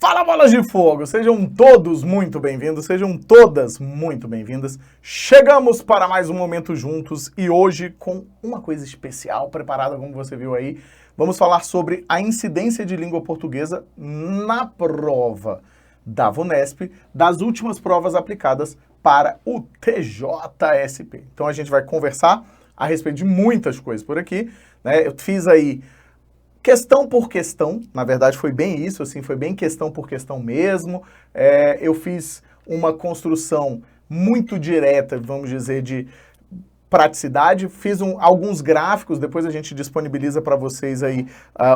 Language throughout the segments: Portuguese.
Fala, bolas de fogo! Sejam todos muito bem-vindos, sejam todas muito bem-vindas. Chegamos para mais um momento juntos e hoje com uma coisa especial preparada, como você viu aí. Vamos falar sobre a incidência de língua portuguesa na prova da VUNESP, das últimas provas aplicadas para o TJSP. Então a gente vai conversar a respeito de muitas coisas por aqui, né? Eu fiz aí questão por questão, na verdade foi bem isso, assim, foi bem questão por questão mesmo. Eu fiz uma construção muito direta, vamos dizer, de praticidade, fiz alguns gráficos, depois a gente disponibiliza para vocês aí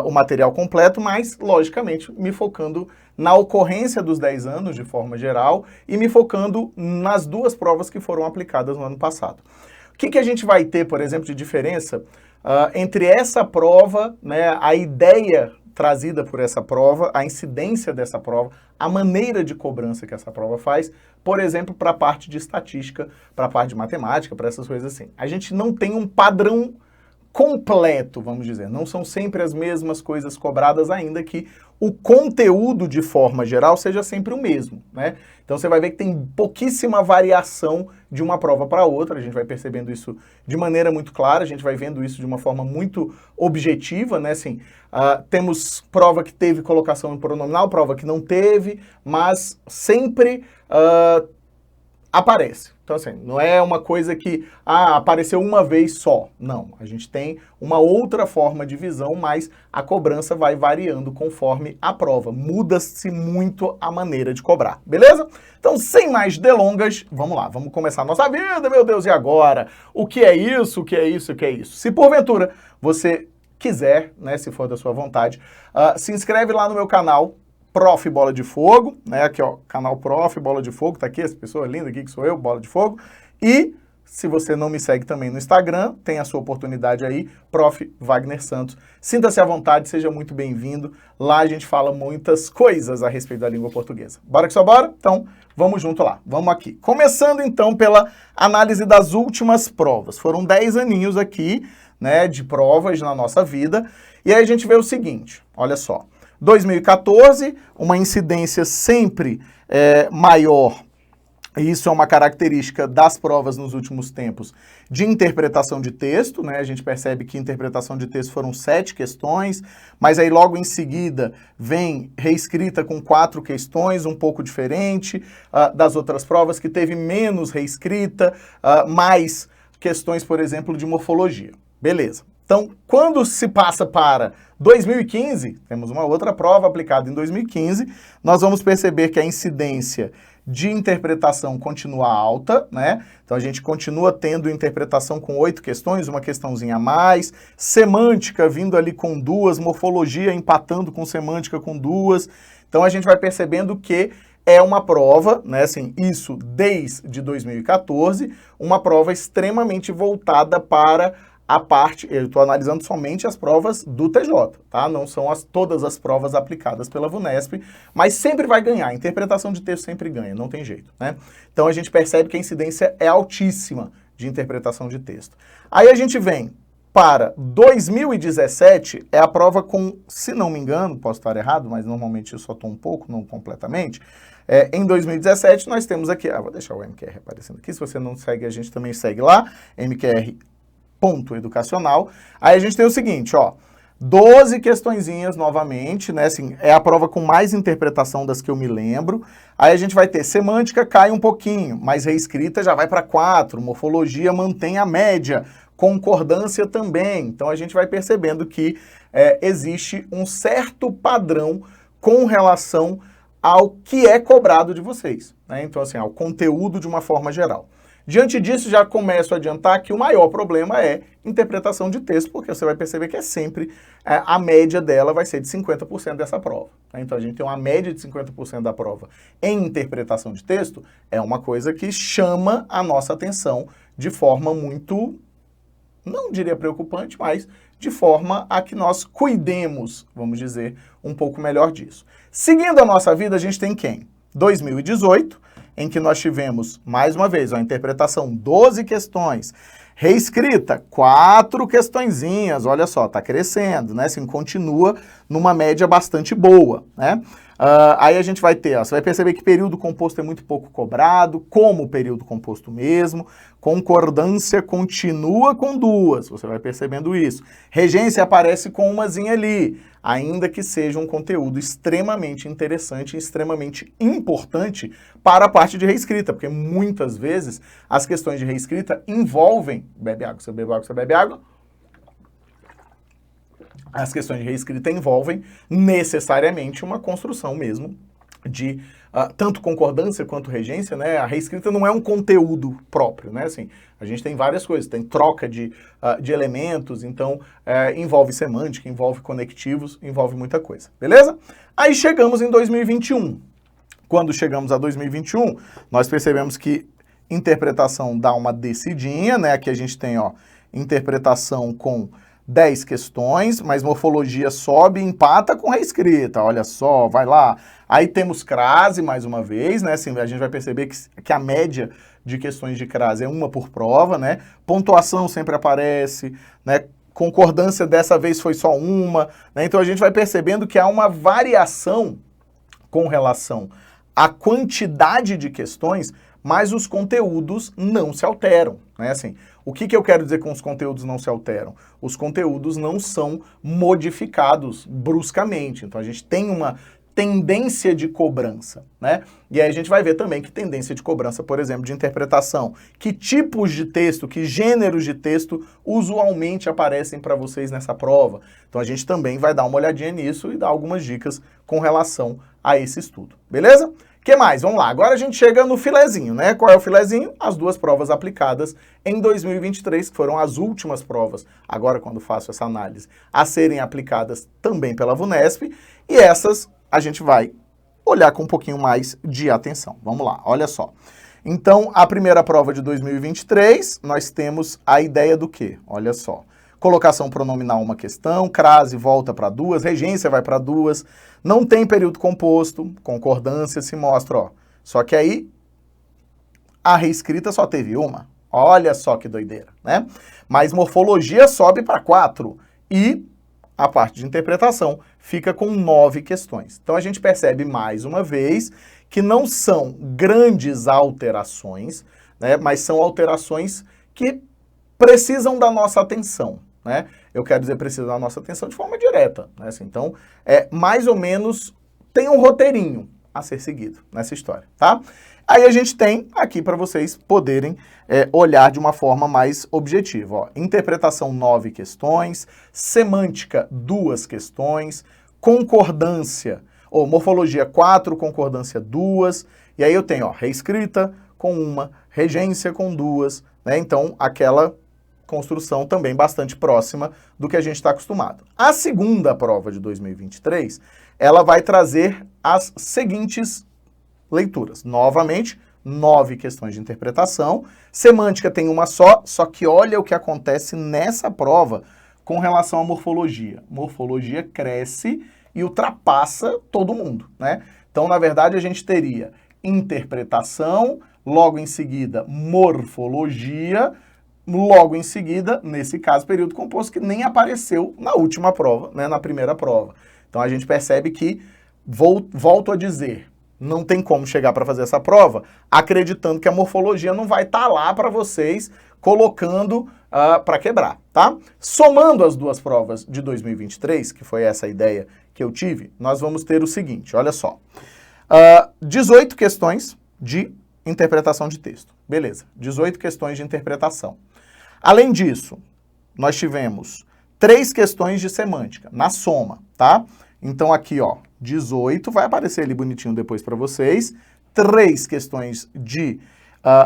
o material completo, mas, logicamente, me focando na ocorrência dos 10 anos, de forma geral, e me focando nas duas provas que foram aplicadas no ano passado. O que a gente vai ter, por exemplo, de diferença entre essa prova, né, a ideia trazida por essa prova, a incidência dessa prova, a maneira de cobrança que essa prova faz, por exemplo, para a parte de estatística, para a parte de matemática, para essas coisas assim. A gente não tem um padrão completo, vamos dizer. Não são sempre as mesmas coisas cobradas, ainda que o conteúdo, de forma geral, seja sempre o mesmo, né? Então você vai ver que tem pouquíssima variação de uma prova para outra, a gente vai percebendo isso de maneira muito clara, a gente vai vendo isso de uma forma muito objetiva, né? Assim, temos prova que teve colocação em pronominal, prova que não teve, mas sempre aparece. Então, assim, não é uma coisa que apareceu uma vez só. Não, a gente tem uma outra forma de visão, mas a cobrança vai variando conforme a prova. Muda-se muito a maneira de cobrar, beleza? Então, sem mais delongas, vamos lá, vamos começar a nossa vida, meu Deus, e agora? O que é isso, o que é isso, o que é isso? Se porventura você quiser, né, se for da sua vontade, se inscreve lá no meu canal, Prof. Bola de Fogo, né? Aqui, ó, canal Prof. Bola de Fogo, tá aqui, essa pessoa linda aqui que sou eu, Bola de Fogo. E, se você não me segue também no Instagram, tem a sua oportunidade aí, Prof. Wagner Santos. Sinta-se à vontade, seja muito bem-vindo. Lá a gente fala muitas coisas a respeito da língua portuguesa. Bora que só bora? Então, vamos junto lá, vamos aqui. Começando, então, pela análise das últimas provas. Foram 10 aninhos aqui, né, de provas na nossa vida. E aí a gente vê o seguinte, olha só. 2014, uma incidência sempre maior, e isso é uma característica das provas nos últimos tempos, de interpretação de texto, né? A gente percebe que interpretação de texto foram 7 questões, mas aí logo em seguida vem reescrita com 4 questões, um pouco diferente das outras provas, que teve menos reescrita, mais questões, por exemplo, de morfologia. Beleza. Então, quando se passa para 2015, temos uma outra prova aplicada em 2015, nós vamos perceber que a incidência de interpretação continua alta, né? Então a gente continua tendo interpretação com 8 questões, uma questãozinha a mais, semântica vindo ali com 2, morfologia empatando com semântica com 2. Então a gente vai percebendo que é uma prova, né, assim, isso desde 2014, uma prova extremamente voltada para a parte, eu estou analisando somente as provas do TJ, tá? Não são todas as provas aplicadas pela VUNESP, mas sempre vai ganhar, a interpretação de texto sempre ganha, não tem jeito, né? Então a gente percebe que a incidência é altíssima de interpretação de texto. Aí a gente vem para 2017, é a prova com, se não me engano, posso estar errado, mas normalmente eu só estou um pouco, não completamente. Em 2017 nós temos aqui, vou deixar o MQR aparecendo aqui, se você não segue a gente também segue lá, MQR.educacional. Aí a gente tem o seguinte, ó, 12 questõezinhas novamente, né, assim, é a prova com mais interpretação das que eu me lembro. Aí a gente vai ter semântica, cai um pouquinho, mas reescrita já vai para 4, morfologia mantém a média, concordância também. Então a gente vai percebendo que existe um certo padrão com relação ao que é cobrado de vocês, né? Então assim, ao conteúdo de uma forma geral. Diante disso, já começo a adiantar que o maior problema é interpretação de texto, porque você vai perceber que é sempre, a média dela vai ser de 50% dessa prova, né? Então a gente tem uma média de 50% da prova em interpretação de texto, é uma coisa que chama a nossa atenção de forma muito, não diria preocupante, mas de forma a que nós cuidemos, vamos dizer, um pouco melhor disso. Seguindo a nossa vida, a gente tem quem? 2018, em que nós tivemos, mais uma vez, a interpretação 12 questões, reescrita 4 questõezinhas, olha só, está crescendo, né? Assim, continua numa média bastante boa, né? Aí a gente vai ter, ó, você vai perceber que período composto é muito pouco cobrado, como período composto mesmo, concordância continua com duas, você vai percebendo isso. Regência aparece com umazinha ali, ainda que seja um conteúdo extremamente interessante e extremamente importante para a parte de reescrita, porque muitas vezes as questões de reescrita envolvem, bebe água, você bebe água, você bebe água, as questões de reescrita envolvem necessariamente uma construção mesmo de tanto concordância quanto regência, né? A reescrita não é um conteúdo próprio, né? Assim, a gente tem várias coisas, tem troca de elementos, então envolve semântica, envolve conectivos, envolve muita coisa, beleza? Aí chegamos em 2021. Quando chegamos a 2021, nós percebemos que interpretação dá uma descidinha, né? Aqui a gente tem, ó, interpretação com 10 questões, mas morfologia sobe e empata com reescrita, olha só, vai lá. Aí temos crase, mais uma vez, né, assim, a gente vai perceber que a média de questões de crase é uma por prova, né, pontuação sempre aparece, né, concordância dessa vez foi só uma, né, então a gente vai percebendo que há uma variação com relação à quantidade de questões, mas os conteúdos não se alteram, né, assim, o que eu quero dizer com os conteúdos não se alteram? Os conteúdos não são modificados bruscamente, então a gente tem uma tendência de cobrança, né? E aí a gente vai ver também que tendência de cobrança, por exemplo, de interpretação, que tipos de texto, que gêneros de texto usualmente aparecem para vocês nessa prova. Então a gente também vai dar uma olhadinha nisso e dar algumas dicas com relação a esse estudo, beleza? O que mais? Vamos lá, agora a gente chega no filezinho, né? Qual é o filezinho? As duas provas aplicadas em 2023, que foram as últimas provas, agora quando faço essa análise, a serem aplicadas também pela VUNESP, e essas a gente vai olhar com um pouquinho mais de atenção. Vamos lá, olha só. Então, a primeira prova de 2023, nós temos a ideia do quê? Olha só. Colocação pronominal uma questão, crase volta para duas, regência vai para duas, não tem período composto, concordância se mostra, ó. Só que aí a reescrita só teve uma. Olha só que doideira, né? Mas morfologia sobe para 4 e a parte de interpretação fica com 9 questões. Então a gente percebe mais uma vez que não são grandes alterações, né? Mas são alterações que precisam da nossa atenção, né? Eu quero dizer, precisa da nossa atenção de forma direta, né? Assim, então, mais ou menos, tem um roteirinho a ser seguido nessa história, tá? Aí a gente tem aqui para vocês poderem olhar de uma forma mais objetiva, ó. Interpretação 9 questões, semântica 2 questões, concordância, ou morfologia 4, concordância 2, e aí eu tenho, ó, reescrita com 1, regência com 2, né? Então, aquela construção também bastante próxima do que a gente está acostumado. A segunda prova de 2023, ela vai trazer as seguintes leituras. Novamente, 9 questões de interpretação. Semântica tem uma só que olha o que acontece nessa prova com relação à morfologia. Morfologia cresce e ultrapassa todo mundo, né? Então, na verdade, a gente teria interpretação, logo em seguida, morfologia, logo em seguida, nesse caso, período composto, que nem apareceu na última prova, né, na primeira prova. Então a gente percebe que, volto a dizer, não tem como chegar para fazer essa prova acreditando que a morfologia não vai estar lá para vocês, colocando para quebrar, tá? Somando as duas provas de 2023, que foi essa ideia que eu tive, nós vamos ter o seguinte, olha só. 18 questões de interpretação de texto. Beleza, 18 questões de interpretação. Além disso, nós tivemos 3 questões de semântica, na soma, tá? Então aqui, ó, 18, vai aparecer ali bonitinho depois para vocês. 3 questões de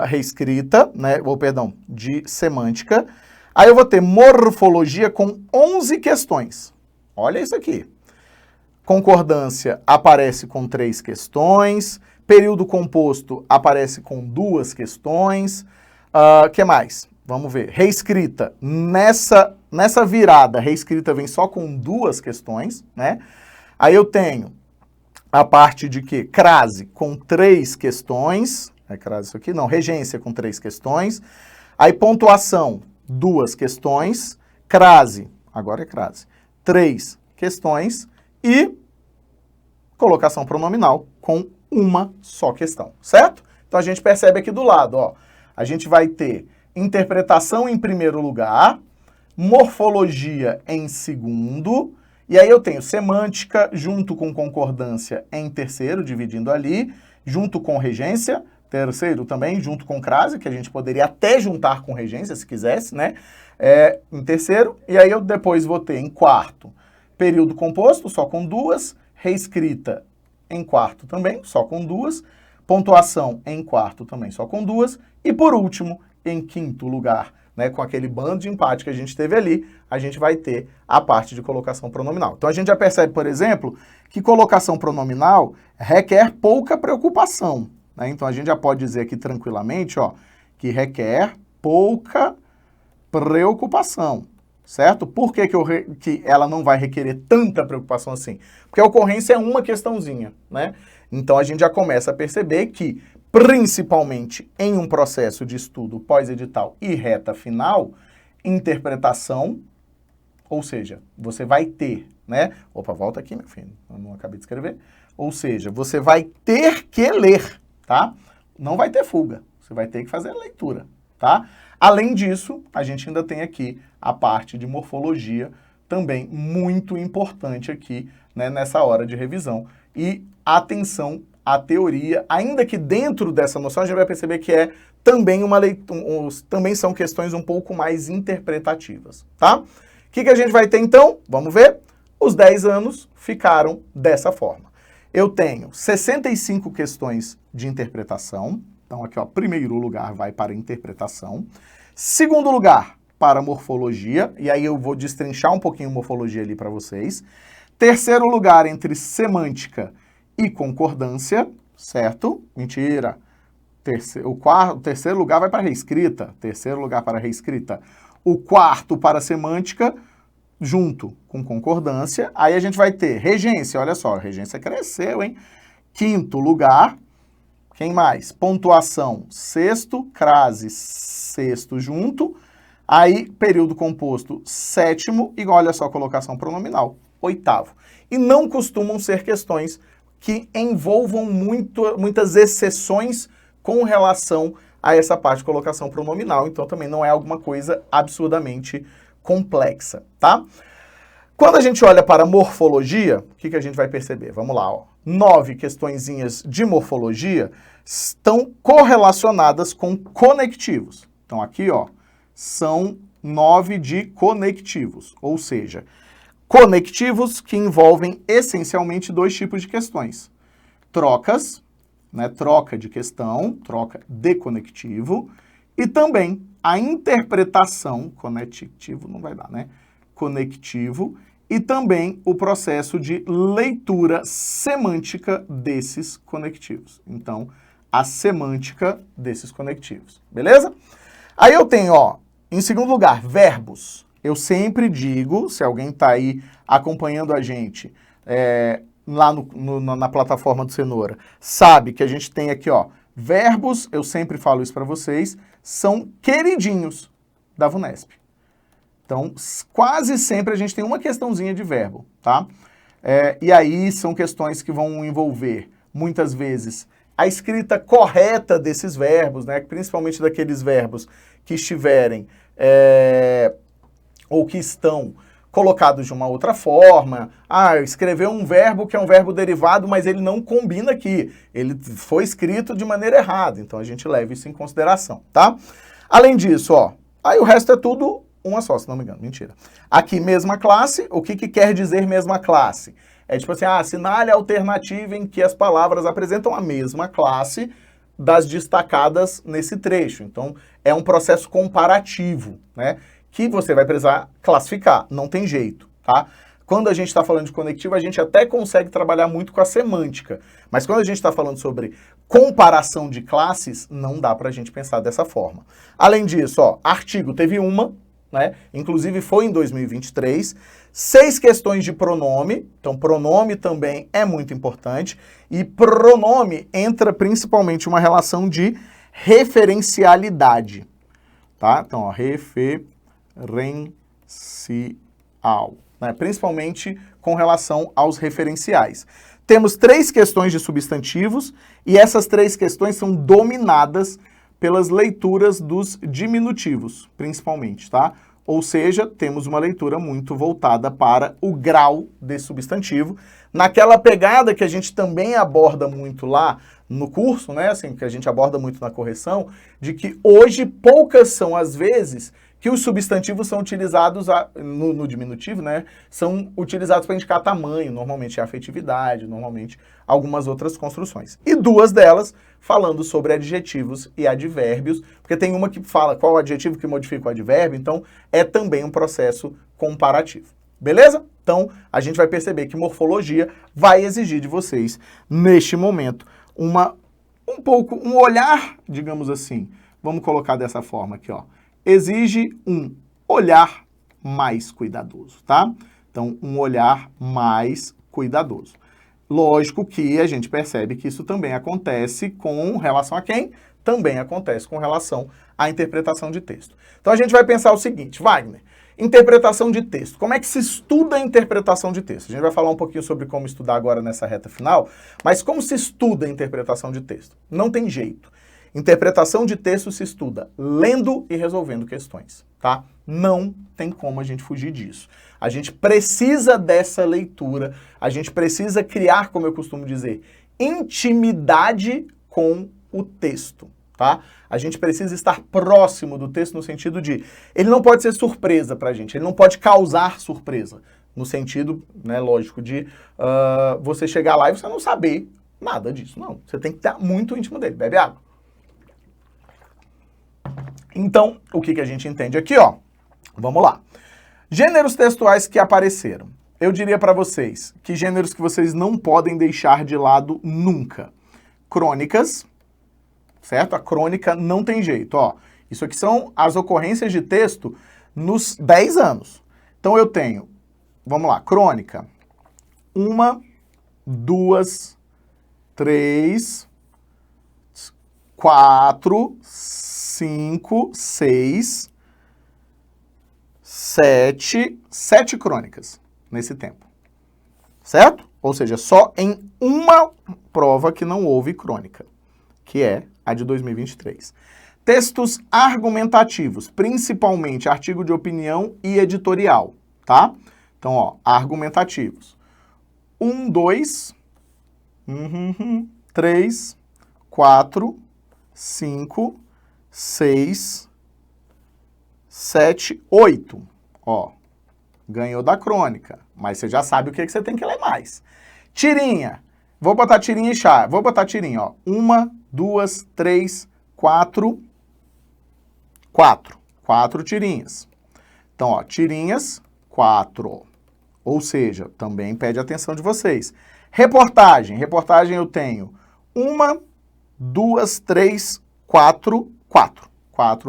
reescrita, né? Ou, perdão, de semântica. Aí eu vou ter morfologia com 11 questões. Olha isso aqui. Concordância aparece com 3 questões. Período composto aparece com 2 questões. Que mais? Vamos ver. Reescrita. Nessa virada, reescrita vem só com 2 questões, né? Aí eu tenho a parte de que? Crase com 3 questões. É crase isso aqui? Não, regência com 3 questões. Aí pontuação, 2 questões. Crase, agora é crase, 3 questões. E colocação pronominal com uma só questão, certo? Então a gente percebe aqui do lado, ó, a gente vai ter interpretação em primeiro lugar, morfologia em segundo, e aí eu tenho semântica junto com concordância em terceiro, dividindo ali, junto com regência, terceiro também, junto com crase, que a gente poderia até juntar com regência, se quisesse, né? Em terceiro, e aí eu depois vou ter em quarto, período composto, só com duas, reescrita em quarto também, só com duas, pontuação em quarto também, só com duas, e por último, em quinto lugar, né, com aquele bando de empate que a gente teve ali, a gente vai ter a parte de colocação pronominal. Então a gente já percebe, por exemplo, que colocação pronominal requer pouca preocupação, né? Então a gente já pode dizer aqui tranquilamente, ó, que requer pouca preocupação, certo? Por que que ela não vai requerer tanta preocupação assim? Porque a ocorrência é uma questãozinha, né? Então a gente já começa a perceber que, principalmente em um processo de estudo pós-edital e reta final, interpretação, ou seja, você vai ter, né? Opa, volta aqui, meu filho, eu não acabei de escrever. Ou seja, você vai ter que ler, tá? Não vai ter fuga, você vai ter que fazer a leitura, tá? Além disso, a gente ainda tem aqui a parte de morfologia, também muito importante aqui, né, nessa hora de revisão. E atenção à teoria, ainda que dentro dessa noção a gente vai perceber que é também uma leitura, também são questões um pouco mais interpretativas, tá? O que a gente vai ter então? Vamos ver? Os 10 anos ficaram dessa forma. Eu tenho 65 questões de interpretação. Então aqui, ó, primeiro lugar vai para interpretação. Segundo lugar, para morfologia. E aí eu vou destrinchar um pouquinho morfologia ali para vocês. Terceiro lugar entre semântica e concordância, certo? Mentira. O terceiro lugar vai para reescrita. Terceiro lugar para reescrita. O quarto para semântica, junto com concordância. Aí a gente vai ter regência. Olha só, a regência cresceu, hein? Quinto lugar. Quem mais? Pontuação, sexto, crase, sexto junto. Aí, período composto, sétimo, e olha só, colocação pronominal, oitavo. E não costumam ser questões que envolvam muitas exceções com relação a essa parte de colocação pronominal. Então, também não é alguma coisa absurdamente complexa, tá? Quando a gente olha para morfologia, o que a gente vai perceber? Vamos lá, ó. 9 questõezinhas de morfologia estão correlacionadas com conectivos. Então aqui, ó, são 9 de conectivos, ou seja, conectivos que envolvem essencialmente 2 tipos de questões. Trocas, né, troca de questão, troca de conectivo, e também a interpretação, conectivo não vai dar, né? Conectivo, e também o processo de leitura semântica desses conectivos. Então, a semântica desses conectivos, beleza? Aí eu tenho, ó, em segundo lugar, verbos. Eu sempre digo, se alguém está aí acompanhando a gente lá na plataforma do Cenoura, sabe que a gente tem aqui, ó, verbos, eu sempre falo isso para vocês, são queridinhos da VUNESP. Então, quase sempre a gente tem uma questãozinha de verbo, tá? E aí são questões que vão envolver, muitas vezes, a escrita correta desses verbos, né? Principalmente daqueles verbos que estiverem ou que estão colocados de uma outra forma. Escreveu um verbo que é um verbo derivado, mas ele não combina aqui. Ele foi escrito de maneira errada, então a gente leva isso em consideração, tá? Além disso, ó, aí o resto é tudo uma só, se não me engano, mentira. Aqui, mesma classe, o que quer dizer mesma classe? É tipo assim, assinale a alternativa em que as palavras apresentam a mesma classe das destacadas nesse trecho. Então, é um processo comparativo, né? Que você vai precisar classificar, não tem jeito, tá? Quando a gente está falando de conectivo, a gente até consegue trabalhar muito com a semântica, mas quando a gente está falando sobre comparação de classes, não dá para a gente pensar dessa forma. Além disso, ó, artigo teve uma, né? Inclusive foi em 2023, 6 questões de pronome, então pronome também é muito importante, e pronome entra principalmente uma relação de referencialidade, tá? Então, ó, referencial, né? Principalmente com relação aos referenciais. temos 3 questões de substantivos e essas 3 questões são dominadas pelas leituras dos diminutivos, principalmente, tá? Ou seja, temos uma leitura muito voltada para o grau de substantivo, naquela pegada que a gente também aborda muito lá no curso, né, assim, que a gente aborda muito na correção, de que hoje poucas são as vezes que os substantivos são utilizados no diminutivo, né, são utilizados para indicar tamanho, normalmente a afetividade, normalmente algumas outras construções. E 2 delas falando sobre adjetivos e advérbios, porque tem uma que fala qual o adjetivo que modifica o advérbio, então é também um processo comparativo. Beleza? Então, a gente vai perceber que morfologia vai exigir de vocês, neste momento, um olhar, digamos assim, vamos colocar dessa forma aqui, ó, exige um olhar mais cuidadoso, tá? Então, um olhar mais cuidadoso. Lógico que a gente percebe que isso também acontece com relação a quem? Também acontece com relação à interpretação de texto. Então, a gente vai pensar o seguinte, Wagner, interpretação de texto. Como é que se estuda a interpretação de texto? A gente vai falar um pouquinho sobre como estudar agora nessa reta final, mas como se estuda a interpretação de texto? Não tem jeito. Interpretação de texto se estuda lendo e resolvendo questões, tá? Não tem como a gente fugir disso. A gente precisa dessa leitura, a gente precisa criar, como eu costumo dizer, intimidade com o texto, tá? A gente precisa estar próximo do texto no sentido de, ele não pode ser surpresa pra gente, ele não pode causar surpresa, no sentido, né, lógico, de você chegar lá e você não saber nada disso, não. Você tem que estar muito íntimo dele, bebe água. Então, o que a gente entende aqui, ó? Vamos lá. Gêneros textuais que apareceram. Eu diria para vocês que gêneros que vocês não podem deixar de lado nunca. Crônicas, certo? A crônica não tem jeito, ó. Isso aqui são as ocorrências de texto nos 10 anos. Então eu tenho, vamos lá, crônica. 1, 2, 3, 4, 5, 6, 7 crônicas nesse tempo, certo? Ou seja, só em uma prova que não houve crônica, que é a de 2023. Textos argumentativos, principalmente artigo de opinião e editorial, tá? Então, ó, argumentativos. 1, 2, 3, 4, 5, 6, 7, 8. Ó, ganhou da crônica, mas você já sabe o que você tem que ler mais. Tirinha. Vou botar tirinha e chá. Vou botar tirinha, ó. 1, 2, 3, 4. 4 tirinhas. Então, ó, tirinhas, 4. Ou seja, também pede atenção de vocês. Reportagem. Reportagem eu tenho 1, 2, 3, 4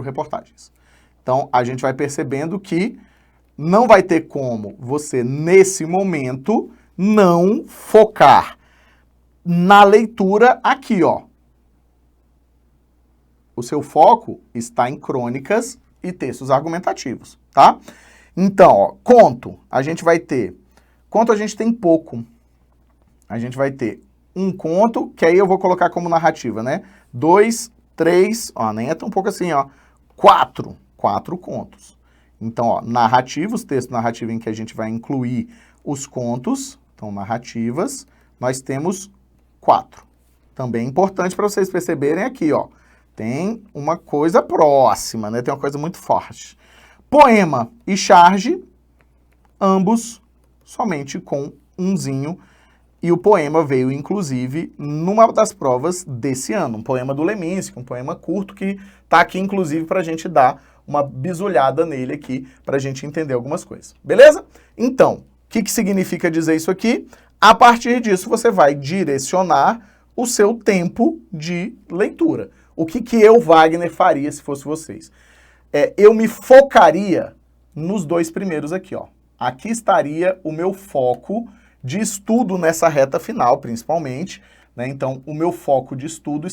reportagens. Então, a gente vai percebendo que não vai ter como você, nesse momento, não focar na leitura aqui, ó. O seu foco está em crônicas e textos argumentativos, tá? Então, ó, conto, a gente vai ter... Conto a gente tem pouco. A gente vai ter um conto, que aí eu vou colocar como narrativa, né? 2, 3, ó, nem é tão pouco assim, ó. 4 contos. Então, ó, narrativos, texto narrativo em que a gente vai incluir os contos, então narrativas, nós temos 4. Também importante para vocês perceberem aqui, ó, tem uma coisa próxima, né? Tem uma coisa muito forte. Poema e charge, ambos somente com umzinho, e o poema veio, inclusive, numa das provas desse ano, um poema do Leminski, um poema curto que tá aqui, inclusive, para a gente dar uma bisulhada nele aqui, para a gente entender algumas coisas. Beleza? Então, o que significa dizer isso aqui? A partir disso, você vai direcionar o seu tempo de leitura. O que eu, Wagner, faria se fosse vocês? Eu me focaria nos 2 primeiros aqui, ó. Aqui estaria o meu foco de estudo nessa reta final, principalmente, né? Então, o meu foco de estudo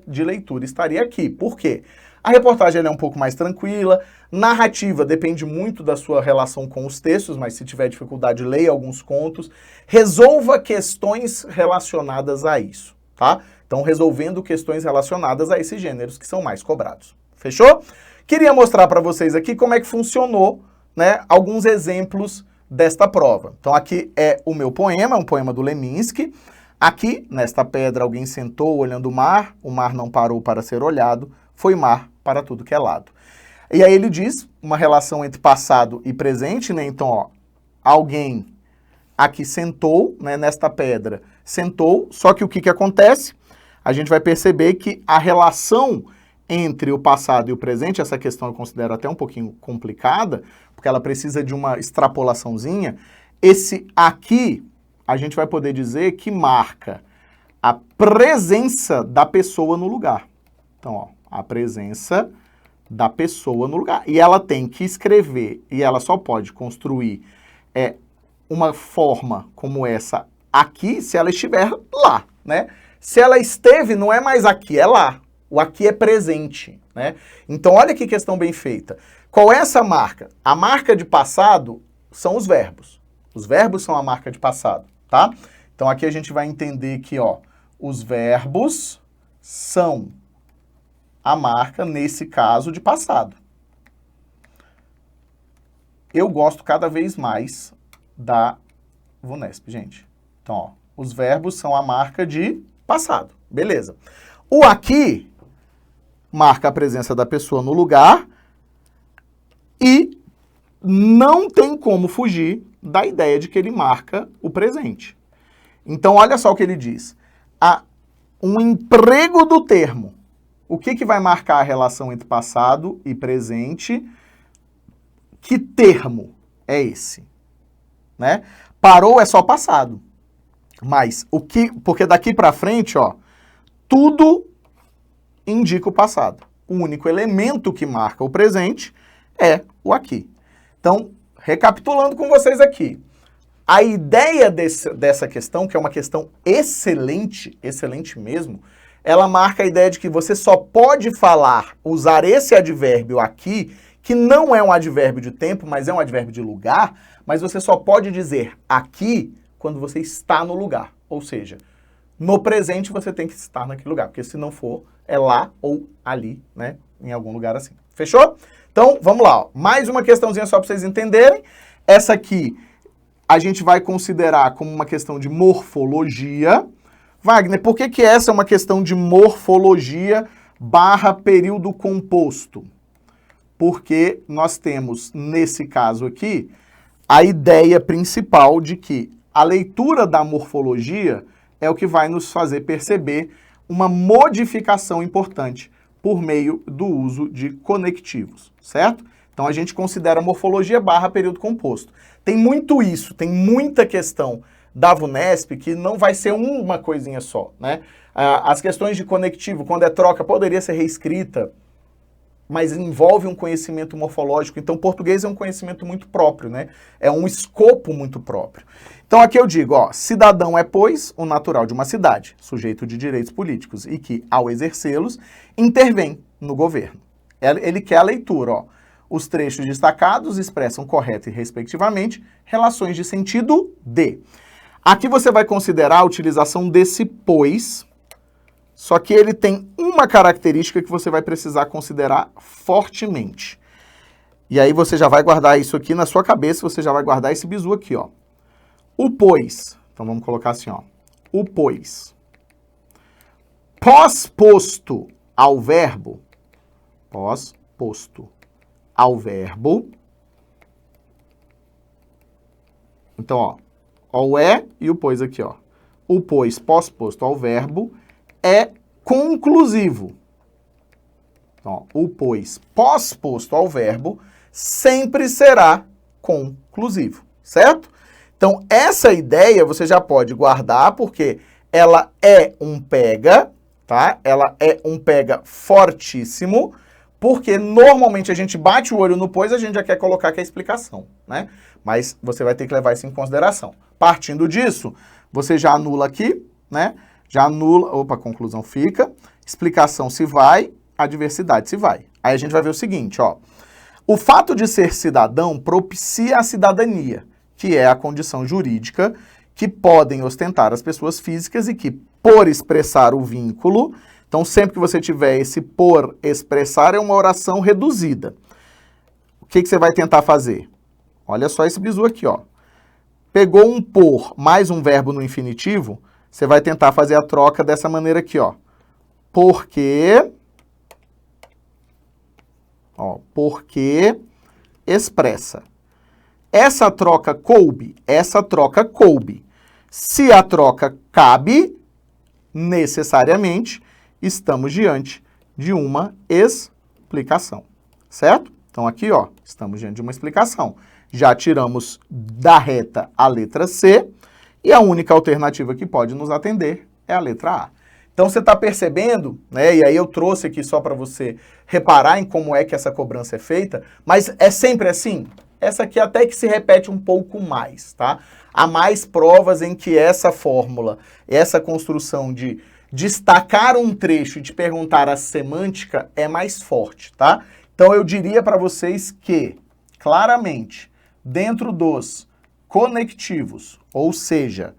de leitura estaria aqui. Por quê? A reportagem ela é um pouco mais tranquila. Narrativa depende muito da sua relação com os textos, mas se tiver dificuldade, leia alguns contos. Resolva questões relacionadas a isso, tá? Então, resolvendo questões relacionadas a esses gêneros que são mais cobrados. Fechou? Queria mostrar para vocês aqui como é que funcionou, né, alguns exemplos desta prova. Então, aqui é o meu poema, um poema do Leminski. Aqui, nesta pedra, alguém sentou olhando o mar não parou para ser olhado, foi mar para tudo que é lado. E aí ele diz uma relação entre passado e presente, né? Então, ó, alguém aqui sentou, né, nesta pedra, sentou, só que o que acontece? A gente vai perceber que a relação entre o passado e o presente, essa questão eu considero até um pouquinho complicada, porque ela precisa de uma extrapolaçãozinha. Esse aqui, a gente vai poder dizer que marca a presença da pessoa no lugar. Então, ó, a presença da pessoa no lugar. E ela tem que escrever, e ela só pode construir uma forma como essa aqui se ela estiver lá, né? Se ela esteve, não é mais aqui, é lá. O aqui é presente, né? Então, olha que questão bem feita. Qual é essa marca? A marca de passado são os verbos. Os verbos são a marca de passado, tá? Então, aqui a gente vai entender que, ó, os verbos são a marca, nesse caso, de passado. Eu gosto cada vez mais da VUNESP, gente. Então, ó, os verbos são a marca de passado. Beleza. O aqui marca a presença da pessoa no lugar e não tem como fugir da ideia de que ele marca o presente. Então, olha só o que ele diz. Um emprego do termo. O que vai marcar a relação entre passado e presente? Que termo é esse? Né? Parou é só passado. Mas, porque daqui para frente, ó, tudo indica o passado. O único elemento que marca o presente é o aqui. Então, recapitulando com vocês aqui, a ideia dessa questão, que é uma questão excelente, excelente mesmo, ela marca a ideia de que você só pode usar esse advérbio aqui, que não é um advérbio de tempo, mas é um advérbio de lugar, mas você só pode dizer aqui quando você está no lugar. Ou seja, no presente você tem que estar naquele lugar, porque se não for, é lá ou ali, né? Em algum lugar assim. Fechou? Então, vamos lá. Ó. Mais uma questãozinha só para vocês entenderem. Essa aqui a gente vai considerar como uma questão de morfologia. Wagner, por que essa é uma questão de morfologia / período composto? Porque nós temos, nesse caso aqui, a ideia principal de que a leitura da morfologia é o que vai nos fazer perceber uma modificação importante por meio do uso de conectivos, certo? Então, a gente considera morfologia / período composto. Tem muito isso, tem muita questão da VUNESP que não vai ser uma coisinha só, né? As questões de conectivo, quando é troca, poderia ser reescrita, mas envolve um conhecimento morfológico. Então, português é um conhecimento muito próprio, né? É um escopo muito próprio. Então, aqui eu digo, ó, cidadão é, pois, o natural de uma cidade, sujeito de direitos políticos, e que, ao exercê-los, intervém no governo. Ele quer a leitura, ó. Os trechos destacados expressam correta e respectivamente relações de sentido de. Aqui você vai considerar a utilização desse pois, só que ele tem uma característica que você vai precisar considerar fortemente. E aí você já vai guardar isso aqui na sua cabeça, você já vai guardar esse bizu aqui, ó. O pois, então vamos colocar assim, ó. O pois, pós-posto ao verbo, então, ó o é e o pois aqui, ó. O pois pós-posto ao verbo é conclusivo. Então, ó, o pois pós-posto ao verbo sempre será conclusivo, certo? Então, essa ideia você já pode guardar, porque ela é um pega, tá? Ela é um pega fortíssimo, porque normalmente a gente bate o olho no pois, a gente já quer colocar aqui a explicação, né? Mas você vai ter que levar isso em consideração. Partindo disso, você já anula aqui, né? Já anula, opa, a conclusão fica, explicação se vai, a diversidade se vai. Aí a gente vai ver o seguinte, ó. O fato de ser cidadão propicia a cidadania, que é a condição jurídica que podem ostentar as pessoas físicas e que, por expressar o vínculo, então sempre que você tiver esse por expressar, é uma oração reduzida. O que você vai tentar fazer? Olha só esse bizu aqui, ó. Pegou um por mais um verbo no infinitivo, você vai tentar fazer a troca dessa maneira aqui, ó. Porque expressa. Essa troca coube, essa troca coube. Se a troca cabe, necessariamente, estamos diante de uma explicação, certo? Então aqui, ó, estamos diante de uma explicação. Já tiramos da reta a letra C e a única alternativa que pode nos atender é a letra A. Então você está percebendo, né? E aí eu trouxe aqui só para você reparar em como é que essa cobrança é feita, mas é sempre assim? Essa aqui até que se repete um pouco mais, tá? Há mais provas em que essa fórmula, essa construção de destacar um trecho e de perguntar a semântica é mais forte, tá? Então eu diria para vocês que, claramente, dentro dos conectivos, ou seja,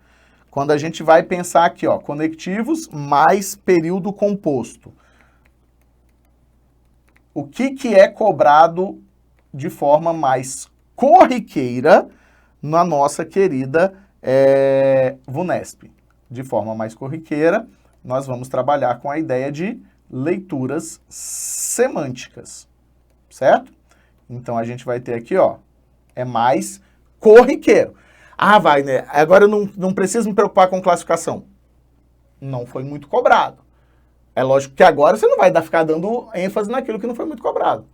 quando a gente vai pensar aqui, ó, conectivos mais período composto, o que é cobrado de forma mais corriqueira na nossa querida VUNESP? De forma mais corriqueira, nós vamos trabalhar com a ideia de leituras semânticas, certo? Então, a gente vai ter aqui, ó, é mais corriqueiro. Ah, vai, né? Agora eu não preciso me preocupar com classificação. Não foi muito cobrado. É lógico que agora você não vai ficar dando ênfase naquilo que não foi muito cobrado.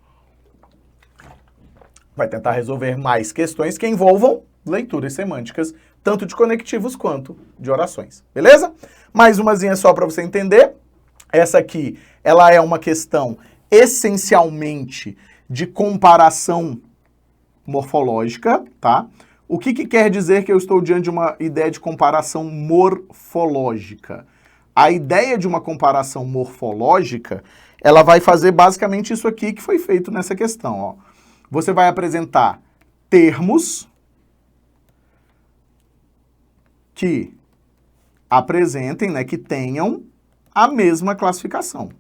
Vai tentar resolver mais questões que envolvam leituras semânticas, tanto de conectivos quanto de orações. Beleza? Mais umazinha só para você entender. Essa aqui, ela é uma questão essencialmente de comparação morfológica, tá? O que quer dizer que eu estou diante de uma ideia de comparação morfológica? A ideia de uma comparação morfológica, ela vai fazer basicamente isso aqui que foi feito nessa questão, ó. Você vai apresentar termos que apresentem, né, que tenham a mesma classificação.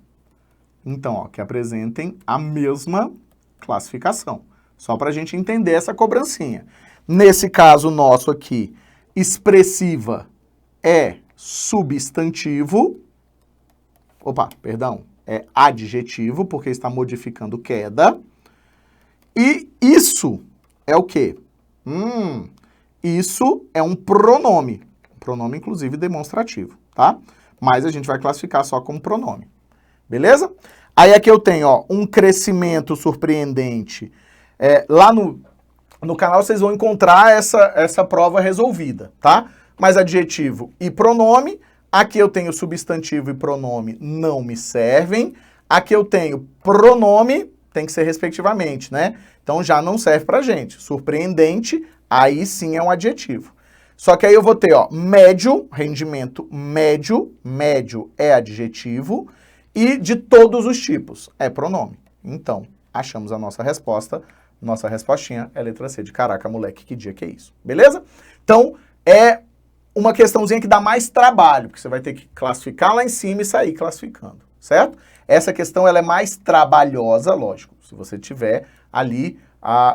Então, ó, que apresentem a mesma classificação. Só para a gente entender essa cobrancinha. Nesse caso nosso aqui, expressiva é substantivo. Opa, perdão, é adjetivo, porque está modificando queda. E isso é o quê? Isso é um pronome. Pronome, inclusive, demonstrativo, tá? Mas a gente vai classificar só como pronome. Beleza? Aí aqui eu tenho, ó, um crescimento surpreendente. Lá no canal vocês vão encontrar essa prova resolvida, tá? Mas adjetivo e pronome. Aqui eu tenho substantivo e pronome, não me servem. Aqui eu tenho pronome, tem que ser respectivamente, né? Então já não serve pra gente. Surpreendente, aí sim é um adjetivo. Só que aí eu vou ter, ó, médio, rendimento médio, médio é adjetivo, e de todos os tipos é pronome. Então, achamos a nossa resposta, nossa respostinha é letra C de caraca, moleque, que dia que é isso, beleza? Então, é uma questãozinha que dá mais trabalho, porque você vai ter que classificar lá em cima e sair classificando, certo? Essa questão, ela é mais trabalhosa, lógico, se você tiver ali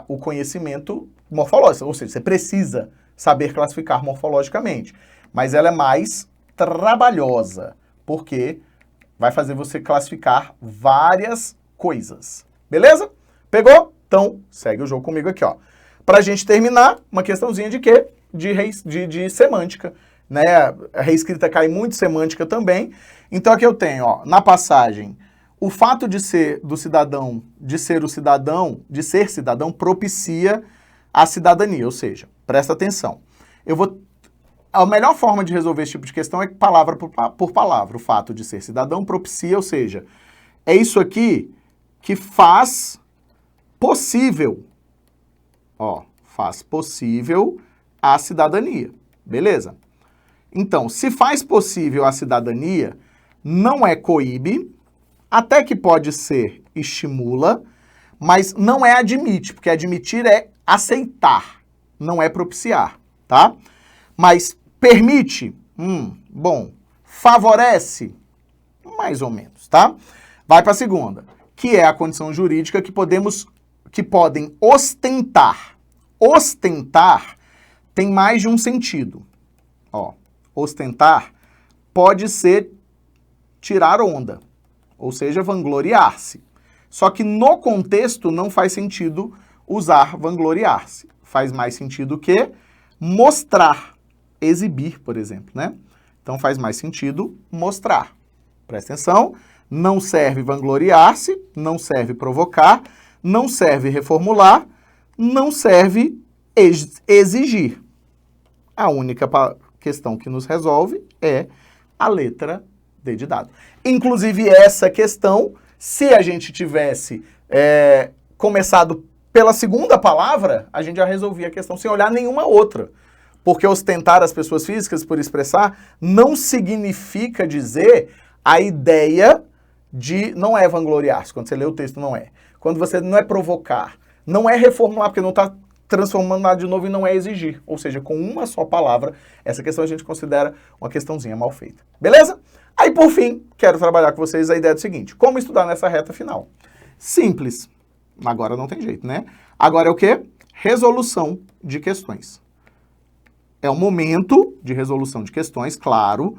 o conhecimento morfológico, ou seja, você precisa saber classificar morfologicamente, mas ela é mais trabalhosa, porque vai fazer você classificar várias coisas, beleza? Pegou? Então, segue o jogo comigo aqui, ó. Pra gente terminar, uma questãozinha de quê? De semântica, né? A reescrita cai muito semântica também. Então, aqui eu tenho, ó, na passagem, o fato de ser cidadão, propicia a cidadania, ou seja, presta atenção. A melhor forma de resolver esse tipo de questão é palavra por palavra. O fato de ser cidadão propicia, ou seja, é isso aqui que faz possível, ó, faz possível a cidadania, beleza? Então, se faz possível a cidadania, não é coíbe, Até que pode ser estimula, mas não é admite, porque admitir é aceitar, não é propiciar, tá? Mas permite, bom, favorece, mais ou menos, tá? Vai para a segunda, que é a condição jurídica que podem ostentar. Ostentar tem mais de um sentido. Ó, ostentar pode ser tirar onda, ou seja, vangloriar-se. Só que no contexto não faz sentido usar vangloriar-se. Faz mais sentido que mostrar, exibir, por exemplo, né? Então faz mais sentido mostrar. Presta atenção, não serve vangloriar-se, não serve provocar, não serve reformular, não serve exigir. A única questão que nos resolve é a letra D de dado. Inclusive essa questão, se a gente tivesse começado pela segunda palavra, a gente já resolvia a questão sem olhar nenhuma outra. Porque ostentar as pessoas físicas por expressar não significa dizer a ideia de não é vangloriar-se. Quando você lê o texto, não é. Quando você não é provocar, não é reformular, porque não está transformando nada de novo e não é exigir. Ou seja, com uma só palavra, essa questão a gente considera uma questãozinha mal feita. Beleza? Aí, por fim, quero trabalhar com vocês a ideia do seguinte. Como estudar nessa reta final? Simples. Agora não tem jeito, né? Agora é o quê? Resolução de questões. É um momento de resolução de questões, claro.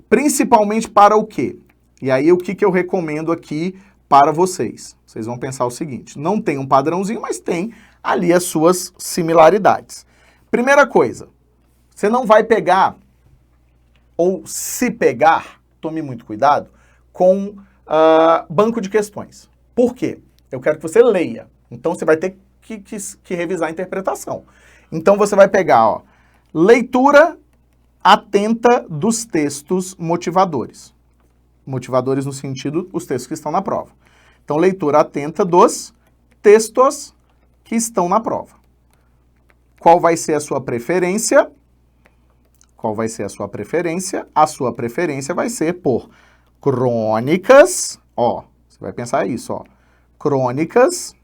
Principalmente para o quê? E aí, o que eu recomendo aqui para vocês? Vocês vão pensar o seguinte. Não tem um padrãozinho, mas tem ali as suas similaridades. Primeira coisa. Você não vai pegar, ou se pegar, tome muito cuidado, com banco de questões. Por quê? Eu quero que você leia. Então, você vai ter que revisar a interpretação. Então, você vai pegar, ó, leitura atenta dos textos motivadores. Motivadores no sentido, os textos que estão na prova. Então, leitura atenta dos textos que estão na prova. Qual vai ser a sua preferência? Qual vai ser a sua preferência? A sua preferência vai ser por crônicas, ó, você vai pensar isso, ó, crônicas,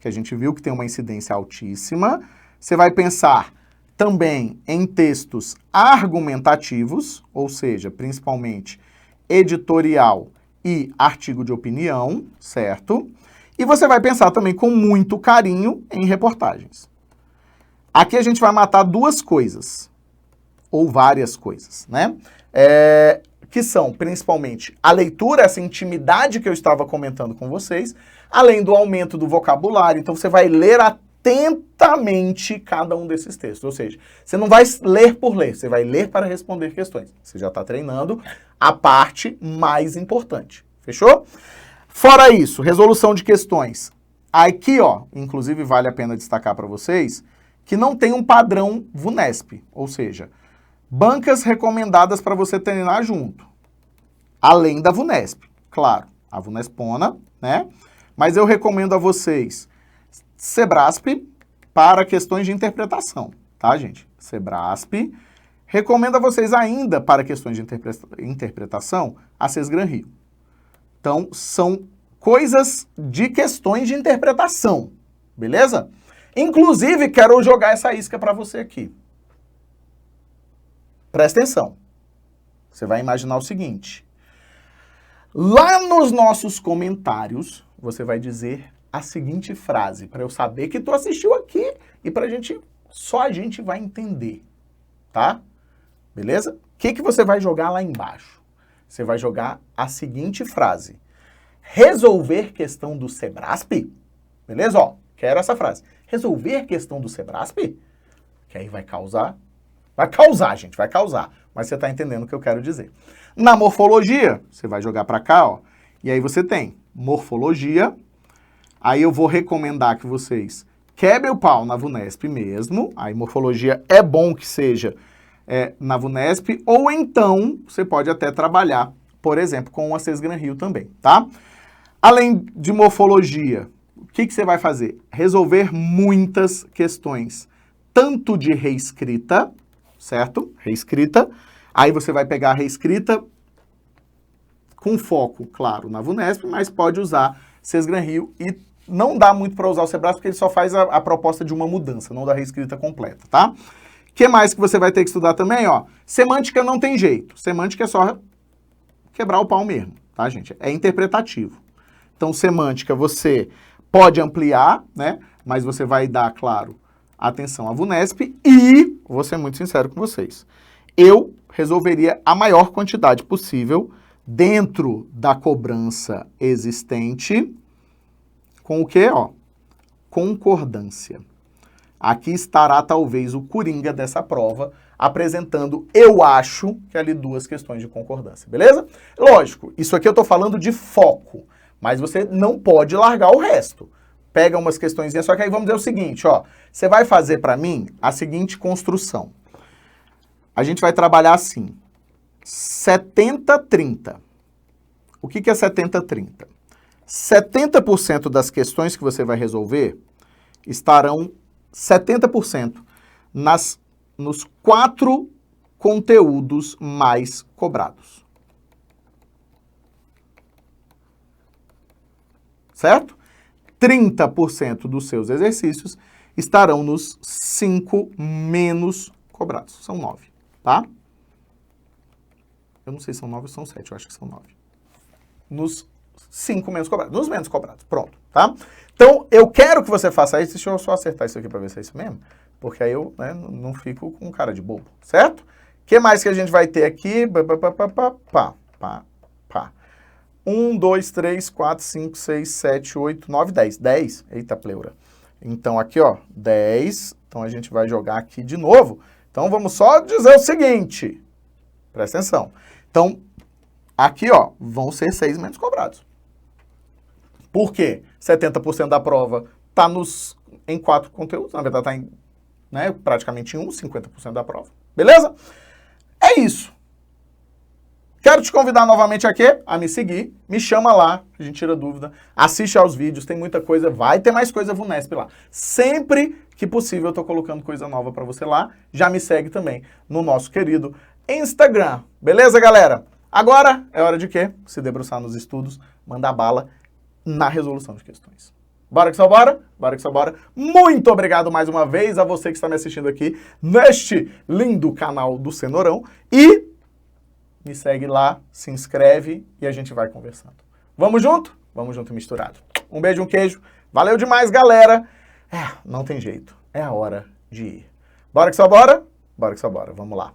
que a gente viu que tem uma incidência altíssima. Você vai pensar também em textos argumentativos, ou seja, principalmente editorial e artigo de opinião, certo? E você vai pensar também com muito carinho em reportagens. Aqui a gente vai matar duas coisas, ou várias coisas, né? Que são, principalmente, a leitura, essa intimidade que eu estava comentando com vocês, além do aumento do vocabulário. Então, você vai ler atentamente cada um desses textos. Ou seja, você não vai ler por ler, você vai ler para responder questões. Você já está treinando a parte mais importante. Fechou? Fora isso, resolução de questões. Aqui, ó, inclusive vale a pena destacar para vocês que não tem um padrão VUNESP, ou seja, bancas recomendadas para você treinar junto, além da VUNESP, claro, a VUNESPona, né? Mas eu recomendo a vocês Sebrasp para questões de interpretação, tá, gente? Sebrasp. Recomendo a vocês ainda para questões de interpretação a Sesgran Rio. Então, são coisas de questões de interpretação, beleza? Inclusive, quero jogar essa isca para você aqui. Presta atenção. Você vai imaginar o seguinte. Lá nos nossos comentários, você vai dizer a seguinte frase, para eu saber que tu assistiu aqui e pra gente, só a gente vai entender, tá? Beleza? O que você vai jogar lá embaixo? Você vai jogar a seguinte frase. Resolver questão do Sebrasp? Beleza? Ó, quero essa frase. Resolver questão do Sebrasp? Que aí vai causar, gente, vai causar. Mas você tá entendendo o que eu quero dizer. Na morfologia, você vai jogar para cá, ó. E aí você tem morfologia. Aí eu vou recomendar que vocês quebrem o pau na VUNESP mesmo. Aí morfologia é bom que seja na VUNESP. Ou então, você pode até trabalhar, por exemplo, com a Sesgran Rio também, tá? Além de morfologia, o que você vai fazer? Resolver muitas questões, tanto de reescrita, certo? Reescrita. Aí você vai pegar a reescrita com foco, claro, na VUNESP, mas pode usar Sesgran Rio e não dá muito para usar o Sebrasp porque ele só faz a proposta de uma mudança, não da reescrita completa, tá? O que mais que você vai ter que estudar também, ó? Semântica não tem jeito. Semântica é só quebrar o pau mesmo, tá, gente? É interpretativo. Então, semântica você pode ampliar, né? Mas você vai dar, claro, atenção à VUNESP e, vou ser muito sincero com vocês, eu resolveria a maior quantidade possível dentro da cobrança existente com o quê? Ó, concordância. Aqui estará talvez o coringa dessa prova, apresentando, eu acho, que ali 2 questões de concordância, beleza? Lógico, isso aqui eu tô falando de foco, mas você não pode largar o resto. Pega umas questõezinhas, só que aí vamos dizer o seguinte, ó, você vai fazer para mim a seguinte construção. A gente vai trabalhar assim, 70-30. O que é 70-30? 70% das questões que você vai resolver estarão 70% nos 4 conteúdos mais cobrados. Certo? 30% dos seus exercícios estarão nos 5 menos cobrados. São 9, tá? Eu não sei se são 9 ou são 7, eu acho que são 9. Nos 5 menos cobrados, nos menos cobrados, pronto, tá? Então, eu quero que você faça isso, deixa eu só acertar isso aqui para ver se é isso mesmo, porque aí eu, né, não fico com cara de bobo, certo? O que mais que a gente vai ter aqui? 1, 2, 3, 4, 5, 6, 7, 8, 9, 10. 10, eita pleura. Então, aqui, ó, 10, então a gente vai jogar aqui de novo. Então, vamos só dizer o seguinte, presta atenção. Então, aqui, ó, vão ser 6 menos cobrados. Por quê? 70% da prova está em 4 conteúdos, na verdade está em, né, praticamente em 50% da prova. Beleza? É isso. Quero te convidar novamente aqui a me seguir, me chama lá, a gente tira dúvida, assiste aos vídeos, tem muita coisa, vai ter mais coisa VUNESP lá. Sempre que possível eu estou colocando coisa nova para você lá, já me segue também no nosso querido Instagram. Beleza, galera? Agora é hora de quê? Se debruçar nos estudos, mandar bala na resolução de questões. Bora que só bora? Bora que só bora. Muito obrigado mais uma vez a você que está me assistindo aqui neste lindo canal do Cenourão e me segue lá, se inscreve e a gente vai conversando. Vamos junto? Vamos junto e misturado. Um beijo, um queijo. Valeu demais, galera. Não tem jeito. É a hora de ir. Bora que só bora? Bora que só bora. Vamos lá.